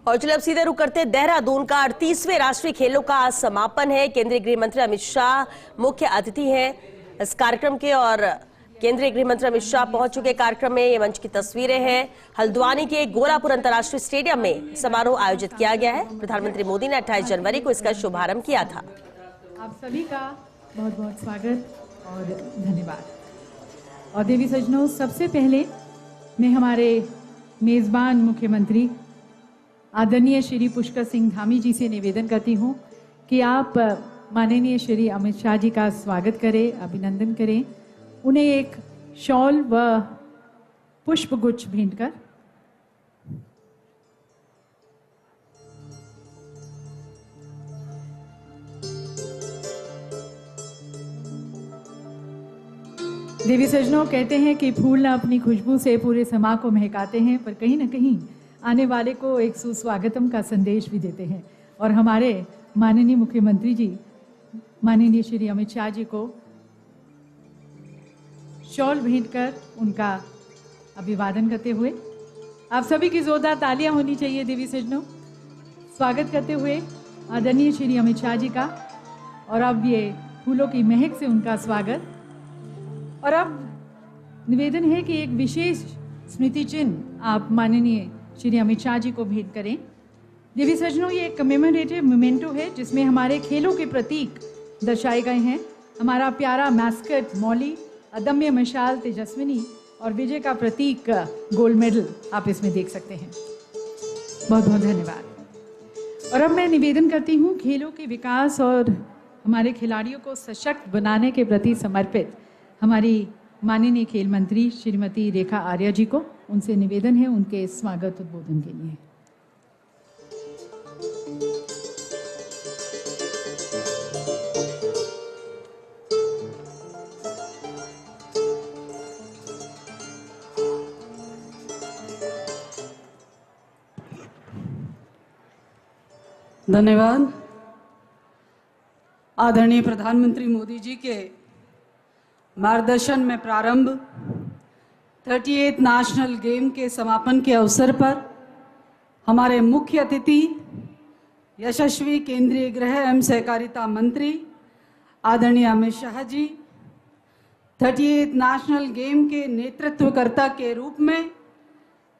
और चलिए अब सीधे रुक करते देहरादून का 38वें राष्ट्रीय खेलों का आज समापन है। केंद्रीय गृह मंत्री अमित शाह मुख्य अतिथि हैं इस कार्यक्रम के और केंद्रीय गृह मंत्री अमित शाह पहुंच चुके कार्यक्रम में। ये मंच की तस्वीरें हैं। हल्द्वानी के गोलापुर अंतर्राष्ट्रीय स्टेडियम में समारोह आयोजित किया गया है। प्रधानमंत्री मोदी ने 28 जनवरी को इसका शुभारंभ किया था। आप सभी का बहुत बहुत स्वागत और धन्यवाद। और देवी सज्जनों, सबसे पहले मैं हमारे मेजबान मुख्यमंत्री आदरणीय श्री पुष्कर सिंह धामी जी से निवेदन करती हूँ कि आप माननीय श्री अमित शाह जी का स्वागत करें, अभिनंदन करें, उन्हें एक शॉल व पुष्पगुच्छ भेंट कर देवी सज्जनों, कहते हैं कि फूल न अपनी खुशबू से पूरे समा को महकाते हैं, पर कहीं ना कहीं आने वाले को एक सुस्वागतम का संदेश भी देते हैं। और हमारे माननीय मुख्यमंत्री जी माननीय श्री अमित शाह जी को शॉल भेंट कर उनका अभिवादन करते हुए आप सभी की जोरदार तालियां होनी चाहिए देवी सज्जनों, स्वागत करते हुए आदरणीय श्री अमित शाह जी का। और अब ये फूलों की महक से उनका स्वागत। और अब निवेदन है कि एक विशेष स्मृति चिन्ह आप माननीय श्री अमित शाह जी को भेंट करें। देवी सज्जनों, ये एक कमेमोरेटिव मोमेंटो है जिसमें हमारे खेलों के प्रतीक दर्शाए गए हैं। हमारा प्यारा मैस्कट मौली, अदम्य मशाल तेजस्विनी और विजय का प्रतीक गोल्ड मेडल आप इसमें देख सकते हैं। बहुत बहुत धन्यवाद। और अब मैं निवेदन करती हूँ खेलों के विकास और हमारे खिलाड़ियों को सशक्त बनाने के प्रति समर्पित हमारी माननीय खेल मंत्री श्रीमती रेखा आर्या जी को। उनसे निवेदन है उनके स्वागत उद्बोधन के लिए। धन्यवाद। आदरणीय प्रधानमंत्री मोदी जी के मार्गदर्शन में प्रारंभ 38 नेशनल गेम के समापन के अवसर पर हमारे मुख्य अतिथि यशस्वी केंद्रीय गृह एवं सहकारिता मंत्री आदरणीय अमित शाह जी, 38 नेशनल गेम के नेतृत्वकर्ता के रूप में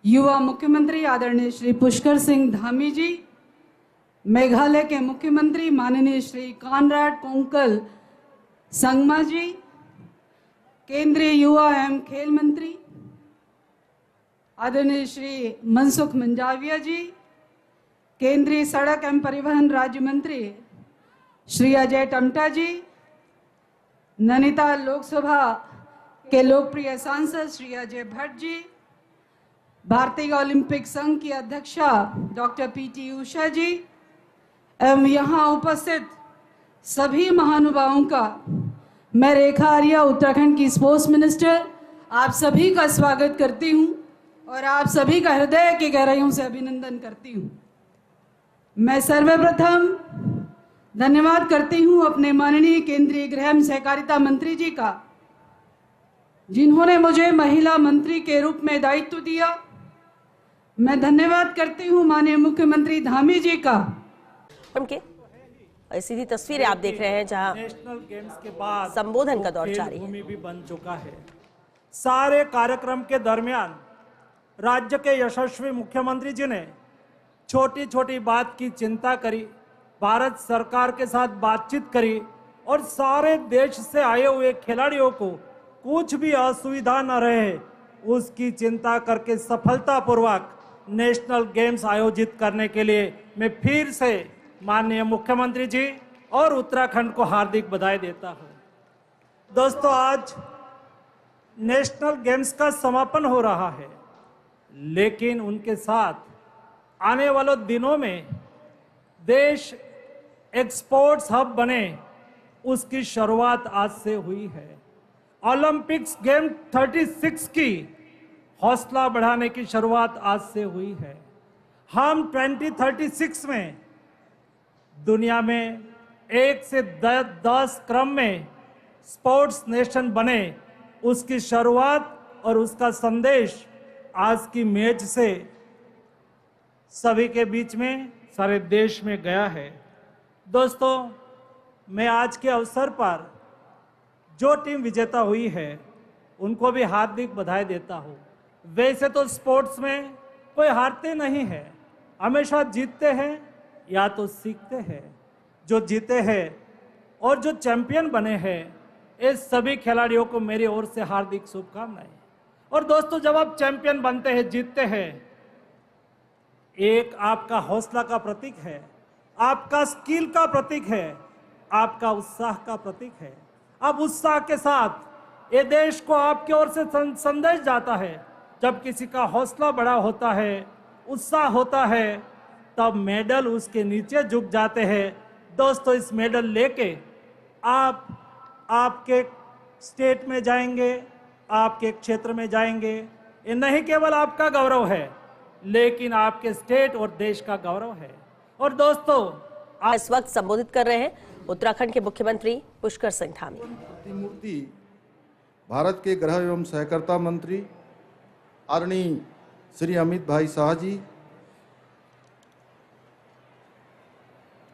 युवा मुख्यमंत्री आदरणीय श्री पुष्कर सिंह धामी जी, मेघालय के मुख्यमंत्री माननीय श्री कॉनराड कोंकल संगमा जी, केंद्रीय युवा एवं खेल मंत्री आदरणीय श्री मनसुख मंडाविया जी, केंद्रीय सड़क एवं परिवहन राज्य मंत्री श्री अजय टमटा जी, नैनीताल लोकसभा के लोकप्रिय सांसद श्री अजय भट्ट जी, भारतीय ओलंपिक संघ की अध्यक्षा डॉक्टर पीटी उषा जी एवं यहाँ उपस्थित सभी महानुभावों का मैं रेखा आर्या, उत्तराखंड की स्पोर्ट्स मिनिस्टर, आप सभी का स्वागत करती हूँ और आप सभी का हृदय की गहराइयों से अभिनंदन करती हूँ। मैं सर्वप्रथम धन्यवाद करती हूँ अपने माननीय केंद्रीय गृह एवं सहकारिता मंत्री जी का, जिन्होंने मुझे महिला मंत्री के रूप में दायित्व दिया। मैं धन्यवाद करती हूँ माननीय मुख्यमंत्री धामी जी का। उनके सीधी तस्वीरें आप देख रहे हैं जहां नेशनल गेम्स के बाद संबोधन का दौर जारी है। भूमि भी बन चुका है। सारे कार्यक्रम के दरमियान राज्य के यशस्वी मुख्यमंत्री जी ने छोटी छोटी बात की चिंता करी, भारत सरकार के साथ बातचीत करी और सारे देश से आए हुए खिलाड़ियों को कुछ भी असुविधा न रहे उसकी चिंता करके सफलतापूर्वक नेशनल गेम्स आयोजित करने के लिए मैं फिर से माननीय मुख्यमंत्री जी और उत्तराखंड को हार्दिक बधाई देता हूं। दोस्तों, आज नेशनल गेम्स का समापन हो रहा है, लेकिन उनके साथ आने वाले दिनों में देश एक स्पोर्ट्स हब बने उसकी शुरुआत आज से हुई है। ओलंपिक्स गेम 36 की हौसला बढ़ाने की शुरुआत आज से हुई है। हम 2036 में दुनिया में 1 से 10 क्रम में स्पोर्ट्स नेशन बने उसकी शुरुआत और उसका संदेश आज की मैच से सभी के बीच में, सारे देश में गया है। दोस्तों, मैं आज के अवसर पर जो टीम विजेता हुई है उनको भी हार्दिक बधाई देता हूँ। वैसे तो स्पोर्ट्स में कोई हारते नहीं है, हमेशा जीतते हैं या तो सीखते हैं। जो जीते हैं और जो चैंपियन बने हैं, इस सभी खिलाड़ियों को मेरी ओर से हार्दिक शुभकामनाएं। और दोस्तों, जब आप चैंपियन बनते हैं, जीतते हैं, एक आपका हौसला का प्रतीक है, आपका स्किल का प्रतीक है, आपका उत्साह का प्रतीक है। अब उत्साह के साथ ये देश को आपकी ओर से संदेश जाता है। जब किसी का हौसला बड़ा होता है, उत्साह होता है, तब मेडल उसके नीचे झुक जाते हैं। दोस्तों, इस मेडल लेके आप आपके स्टेट में जाएंगे, आपके क्षेत्र में जाएंगे। ये नहीं केवल आपका गौरव है, लेकिन आपके स्टेट और देश का गौरव है। और दोस्तों, इस वक्त संबोधित कर रहे हैं उत्तराखंड के मुख्यमंत्री पुष्कर सिंह धामी। प्रतिमूर्ति भारत के गृह एवं सहकारिता मंत्री आदरणीय श्री अमित भाई शाह जी,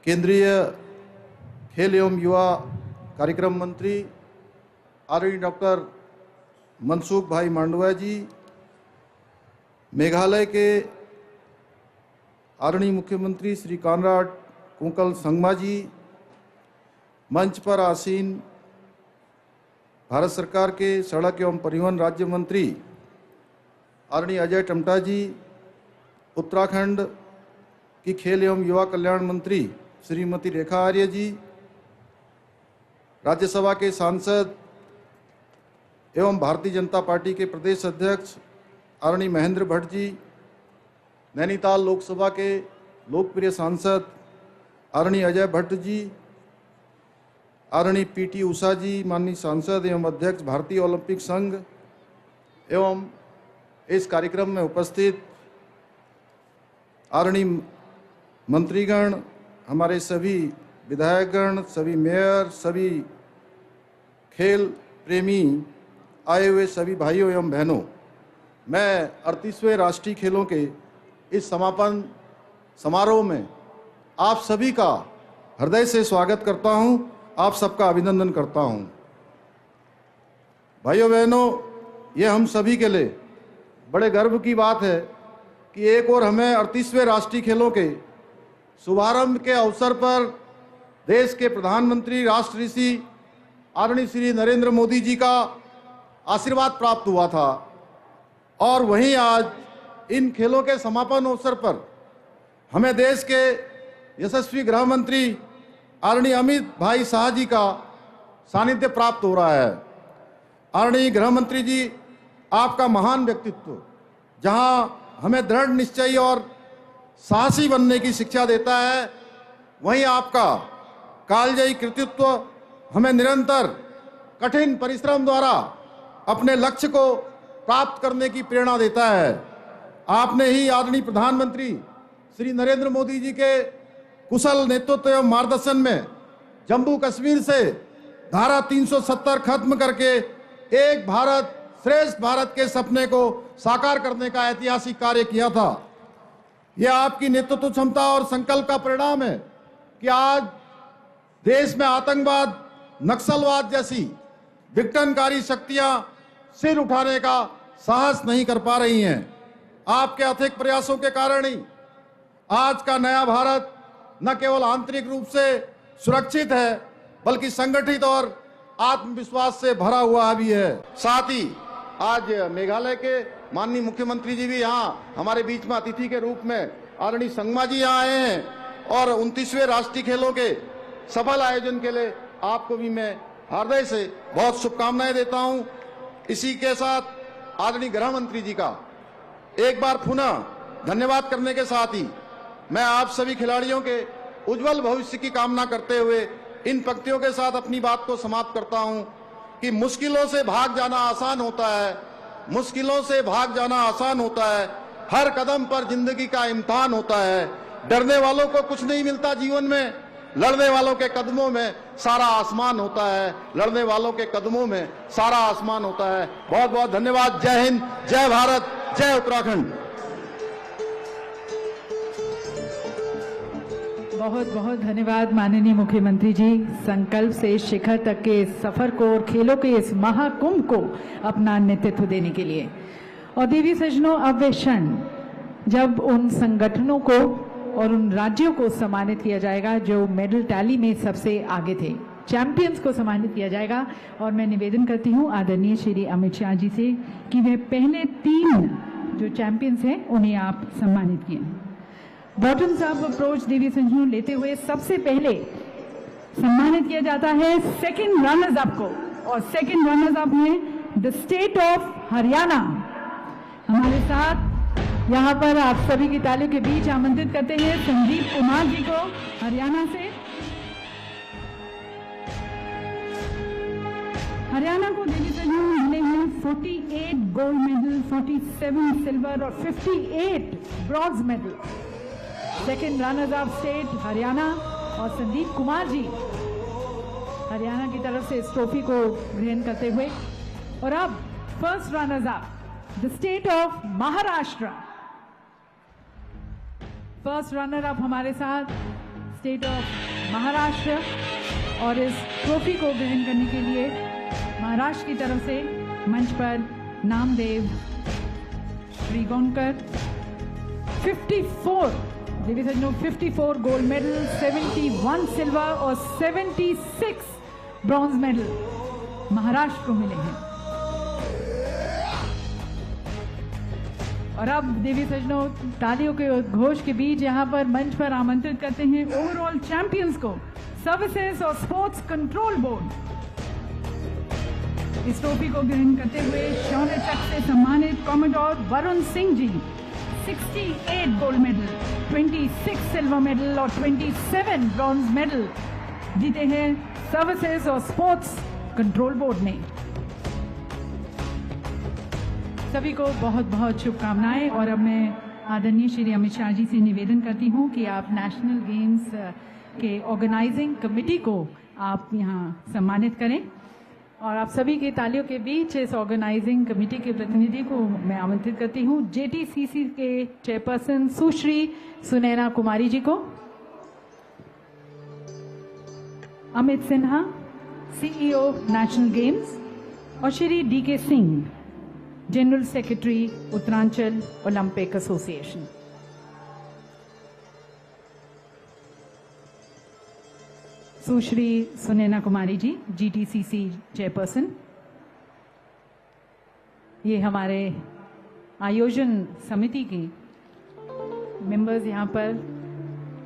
केंद्रीय खेल एवं युवा कार्यक्रम मंत्री आदरणीय डॉक्टर मनसुख भाई मांडविया जी, मेघालय के आदरणीय मुख्यमंत्री श्री कॉनराड कुंकल संगमा जी, मंच पर आसीन भारत सरकार के सड़क एवं परिवहन राज्य मंत्री आदरणीय अजय टमटा जी, उत्तराखंड की खेल एवं युवा कल्याण मंत्री श्रीमती रेखा आर्य जी, राज्यसभा के सांसद एवं भारतीय जनता पार्टी के प्रदेश अध्यक्ष आदरणीय महेंद्र भट्ट जी, नैनीताल लोकसभा के लोकप्रिय सांसद आदरणीय अजय भट्ट जी, आदरणीय पीटी उषा जी, माननीय सांसद एवं अध्यक्ष भारतीय ओलंपिक संघ एवं इस कार्यक्रम में उपस्थित आदरणीय मंत्रीगण, हमारे सभी विधायकगण, सभी मेयर, सभी खेल प्रेमी आए हुए सभी भाइयों एवं बहनों, मैं 38वें राष्ट्रीय खेलों के इस समापन समारोह में आप सभी का हृदय से स्वागत करता हूं, आप सबका अभिनंदन करता हूं। भाइयों बहनों, ये हम सभी के लिए बड़े गर्व की बात है कि एक और हमें 38वें राष्ट्रीय खेलों के शुभारंभ के अवसर पर देश के प्रधानमंत्री राष्ट्र ऋषि आदरणीय श्री नरेंद्र मोदी जी का आशीर्वाद प्राप्त हुआ था। और वहीं आज इन खेलों के समापन अवसर पर हमें देश के यशस्वी गृह मंत्री आदरणीय अमित भाई शाह जी का सानिध्य प्राप्त हो रहा है। आदरणीय गृह मंत्री जी, आपका महान व्यक्तित्व जहां हमें दृढ़ निश्चयी और साहसी बनने की शिक्षा देता है, वहीं आपका कालजयी कृतित्व हमें निरंतर कठिन परिश्रम द्वारा अपने लक्ष्य को प्राप्त करने की प्रेरणा देता है। आपने ही आदरणीय प्रधानमंत्री श्री नरेंद्र मोदी जी के कुशल नेतृत्व एवं मार्गदर्शन में जम्मू कश्मीर से धारा 370 खत्म करके एक भारत श्रेष्ठ भारत के सपने को साकार करने का ऐतिहासिक कार्य किया था। यह आपकी नेतृत्व क्षमता और संकल्प का परिणाम है कि आज देश में आतंकवाद, नक्सलवाद जैसी विघटनकारी शक्तियां सिर उठाने का साहस नहीं कर पा रही हैं। आपके अथक प्रयासों के कारण ही आज का नया भारत न केवल आंतरिक रूप से सुरक्षित है, बल्कि संगठित और आत्मविश्वास से भरा हुआ भी है। साथ ही आज मेघालय के माननीय मुख्यमंत्री जी भी यहाँ हमारे बीच में अतिथि के रूप में आदरणीय संगमा जी यहाँ आए हैं और 29वें राष्ट्रीय खेलों के सफल आयोजन के लिए आपको भी मैं हृदय से बहुत शुभकामनाएं देता हूं। इसी के साथ आदरणीय गृह मंत्री जी का एक बार पुनः धन्यवाद करने के साथ ही मैं आप सभी खिलाड़ियों के उज्जवल भविष्य की कामना करते हुए इन पंक्तियों के साथ अपनी बात को समाप्त करता हूं कि मुश्किलों से भाग जाना आसान होता है, मुश्किलों से भाग जाना आसान होता है, हर कदम पर जिंदगी का इम्तिहान होता है। डरने वालों को कुछ नहीं मिलता जीवन में, लड़ने वालों के कदमों में सारा आसमान होता है, लड़ने वालों के कदमों में सारा आसमान होता है। बहुत बहुत धन्यवाद। जय हिंद, जय भारत, जय उत्तराखंड। बहुत बहुत धन्यवाद माननीय मुख्यमंत्री जी। संकल्प से शिखर तक के इस सफर को और खेलों के इस महाकुंभ को अपना नेतृत्व देने के लिए। और देवी सज्जनों, अब वे क्षण जब उन संगठनों को और उन राज्यों को सम्मानित किया जाएगा जो मेडल टैली में सबसे आगे थे, चैंपियंस को सम्मानित किया जाएगा। और मैं निवेदन करती हूं आदरणीय श्री अमित शाह जी से कि वे पहले 3 जो चैंपियंस हैं उन्हें आप सम्मानित किए। बॉटम्स अप अप्रोच देवी सज्जनों लेते हुए सबसे पहले सम्मानित किया जाता है सेकंड रनर्स अप को, और सेकंड रनर्स अप में द स्टेट ऑफ हरियाणा। हमारे साथ यहाँ पर आप सभी की तालियों के बीच आमंत्रित करते हैं संदीप कुमार जी को हरियाणा से। हरियाणा को देवी सज्जनों मिले हैं 48 गोल्ड मेडल, 47 सिल्वर और 58 bronze medal. Second runners up state Haryana और संदीप कुमार जी हरियाणा की तरफ से इस ट्रॉफी को ग्रहण करते हुए। और अब first runners up the state of Maharashtra. First runner up हमारे साथ स्टेट ऑफ महाराष्ट्र, और इस ट्रॉफी को ग्रहण करने के लिए महाराष्ट्र की तरफ से मंच पर नामदेव श्रीगोनकर। 54 देवी सज्जनों 54 गोल्ड मेडल, 71 सिल्वर और 76 ब्रॉन्ज मेडल महाराष्ट्र को मिले हैं। और अब देवी सज्जनों तालियों के घोष के बीच यहाँ पर मंच पर आमंत्रित करते हैं ओवरऑल चैंपियंस को, सर्विसेज और स्पोर्ट्स कंट्रोल बोर्ड। इस ट्रॉफी को ग्रहण करते हुए शौर्य चक्र से सम्मानित commodore Varun Singh ji 68 gold medal, 26 silver medal और 27 ब्रॉन्ज मेडल जीते हैं सर्विसेज और स्पोर्ट्स कंट्रोल बोर्ड ने। सभी को बहुत बहुत शुभकामनाएं। और अब मैं आदरणीय श्री अमित शाह जी से निवेदन करती हूं कि आप नेशनल गेम्स के ऑर्गेनाइजिंग कमेटी को आप यहां सम्मानित करें। और आप सभी की तालियों के बीच इस ऑर्गेनाइजिंग कमेटी के प्रतिनिधि को मैं आमंत्रित करती हूं जेटीसीसी के चेयरपर्सन सुश्री सुनैना कुमारी जी को, Amit Sinha CEO national games और Shri DK Singh general secretary Uttaranchal Olympic association. Sushri Sunaina Kumari ji GTCC chairperson, ये हमारे आयोजन समिति के मेंबर्स यहाँ पर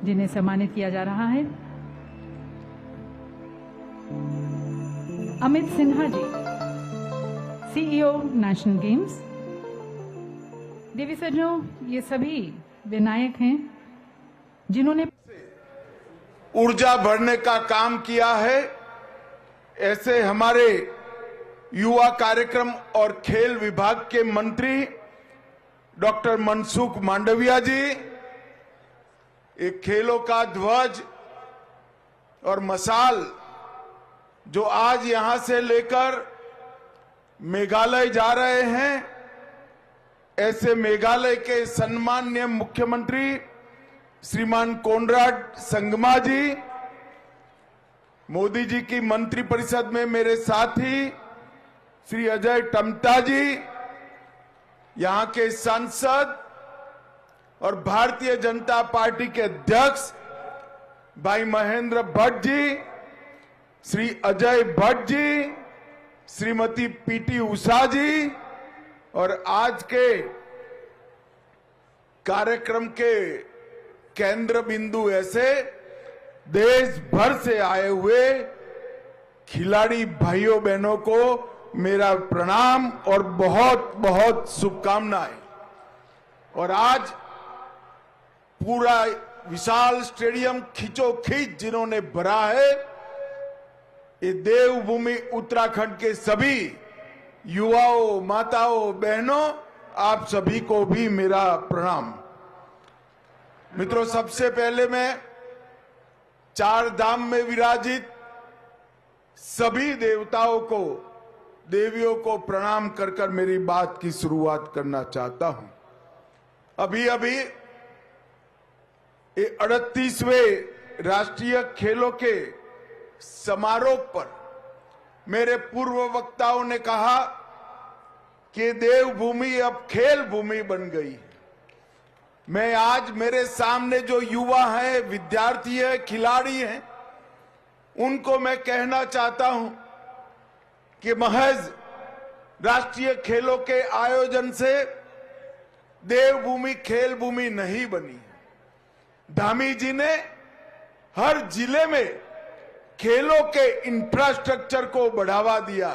जिन्हें सम्मानित किया जा रहा है। Amit Sinha ji CEO national games. देवी सज्जनों, ये सभी विनायक हैं जिन्होंने ऊर्जा भरने का काम किया है। ऐसे हमारे युवा कार्यक्रम और खेल विभाग के मंत्री डॉक्टर मनसुख मांडविया जी एक खेलों का ध्वज और मशाल जो आज यहां से लेकर मेघालय जा रहे हैं, ऐसे मेघालय के सम्माननीय मुख्यमंत्री श्रीमान कोनराड संगमा जी, मोदी जी की मंत्रिपरिषद में मेरे साथी श्री अजय टम्टा जी, यहां के सांसद और भारतीय जनता पार्टी के अध्यक्ष भाई महेंद्र भट्ट जी, श्री अजय भट्ट जी, श्रीमती पीटी उषा जी, और आज के कार्यक्रम के केंद्र बिंदु ऐसे देश भर से आए हुए खिलाड़ी भाइयों बहनों को मेरा प्रणाम और बहुत बहुत शुभकामनाएं। और आज पूरा विशाल स्टेडियम खींचोखींच जिन्होंने भरा है, ये देवभूमि उत्तराखंड के सभी युवाओं, माताओं, बहनों, आप सभी को भी मेरा प्रणाम। मित्रों, सबसे पहले मैं 4 धाम में विराजित सभी देवताओं को, देवियों को प्रणाम कर कर मेरी बात की शुरुआत करना चाहता हूं। अभी अभी ये 38वें राष्ट्रीय खेलों के समारोह पर मेरे पूर्व वक्ताओं ने कहा कि देवभूमि अब खेल भूमि बन गई। मैं आज मेरे सामने जो युवा हैं, विद्यार्थी हैं, खिलाड़ी हैं, उनको मैं कहना चाहता हूं कि महज राष्ट्रीय खेलों के आयोजन से देवभूमि खेल भूमि नहीं बनी। धामी जी ने हर जिले में खेलों के इंफ्रास्ट्रक्चर को बढ़ावा दिया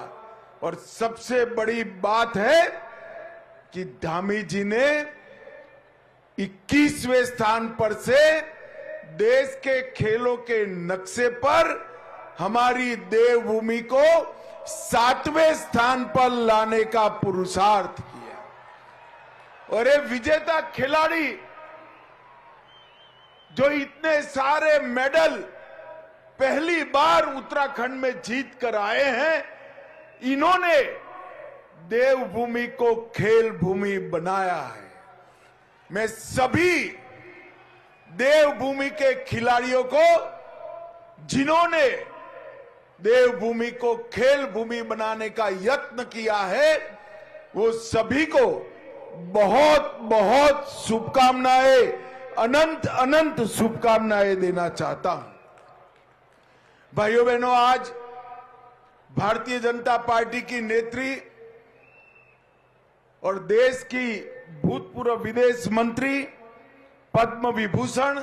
और सबसे बड़ी बात है कि धामी जी ने 21वें स्थान पर से देश के खेलों के नक्शे पर हमारी देवभूमि को 7वें स्थान पर लाने का पुरुषार्थ किया। और ये विजेता खिलाड़ी जो इतने सारे मेडल पहली बार उत्तराखंड में जीत कर आए हैं, इन्होंने देवभूमि को खेल भूमि बनाया है। मैं सभी देवभूमि के खिलाड़ियों को, जिन्होंने देवभूमि को खेल भूमि बनाने का यत्न किया है, वो सभी को बहुत बहुत शुभकामनाएं, अनंत अनंत शुभकामनाएं देना चाहता हूं। भाइयों बहनों, आज भारतीय जनता पार्टी की नेत्री और देश की भूतपूर्व विदेश मंत्री, पद्म विभूषण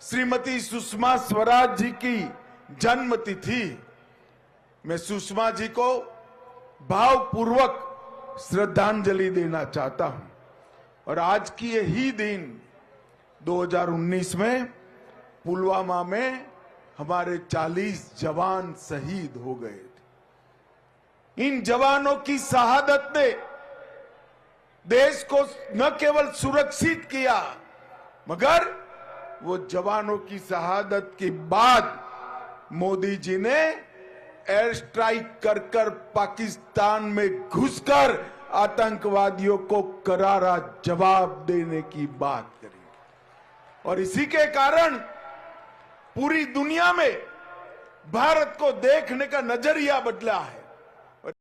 श्रीमती सुषमा स्वराज जी की जन्मतिथि। मैं सुषमा जी को भावपूर्वक श्रद्धांजलि देना चाहता हूं। और आज की यही दिन 2019 में पुलवामा में हमारे 40 जवान शहीद हो गए थे। इन जवानों की शहादत ने देश को न केवल सुरक्षित किया, मगर वो जवानों की शहादत के बाद मोदी जी ने एयर स्ट्राइक कर कर पाकिस्तान में घुसकर आतंकवादियों को करारा जवाब देने की बात करी। और इसी के कारण पूरी दुनिया में भारत को देखने का नजरिया बदला है।